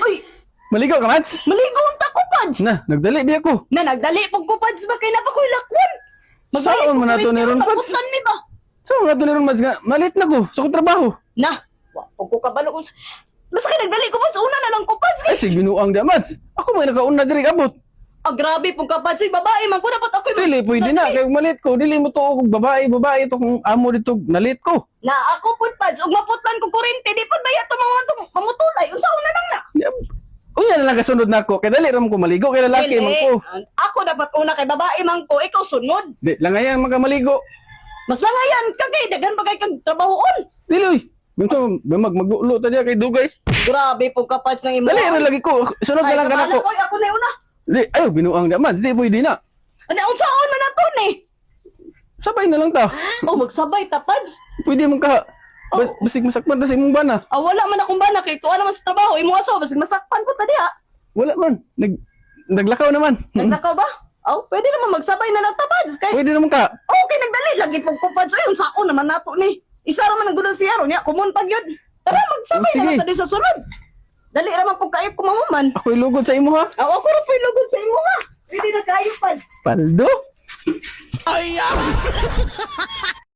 Uy, Maligo ka, Mads? maligo unta ko, Pads. Na, nagdali biya ko. Na nagdali pag ko, Pads, ba kay na pa ko'y lakwan. Saan mo na to ni Ron, Pads? Mabutan mi ba? So, mga tulirong Mads nga, malit na ko. Sa ko trabaho. Na, wa ko kabalo kung... Basta kay nagdali ko, Pads. Una na lang ko, Pads. Ay, sige, binuang di, Mads. Ako may nakauna diri abot. Ah, grabe po ka, Pads. Ay, babae man ko. Dapat ako Dili, pwede na. Kaya malit ko. Dili mo to kung babae. Ito kung amo dito. Nalit ko. Na ako po, Pads. Ug maputan ko kurente. Di pa daya to mga mamutulay. Unsa una lang na. Unya na lang kasunod na ako. Kaya dali ram ko maligo. Kaya lalaki man ko. Ako dapat una kay babae man ko. Ikaw sunod. Di, lang ngayon magamaligo. Mas langayan ka kay. Daghan pa kay kag trabahoon. Dili, uy. Minsan, magulo ta diya kay Dugay. Grabe po ka, Pads, ng imo. Dali, rin lagi ko. Sunod na lang ka na ko. Ako na una. Di, ayo, binuang di, Mads. Di, pwede na. Ano, unsaon man nato ni? Sabay na lang ta. Oh, magsabay ta, Pads. Pwede man ka. Basig masakpan ta sa imong bana. Ah, wala man akong bana kay tuwa naman sa trabaho. Imo aso, basig masakpan ko ta diha. Wala man. Naglakaw naman. Nagnakaw ba? Oh, pwede naman magsabay na lang ta, Pads. Kay Pwede naman ka. okay, nagdali lagi pag ko, Pads. Ay, unsaon naman nato ni. Isa ra man ang gudon siya ron niya. Kumun pag yun. Tara, magsabay na Sige. lang ta di sa sunod. Dali ra man pag kaip ko mahuman. Ako'y lugod sa imo ha. Ako ra po'y lugod sa imo ha. Pwede na kayo, Pads. Paldo. Ay,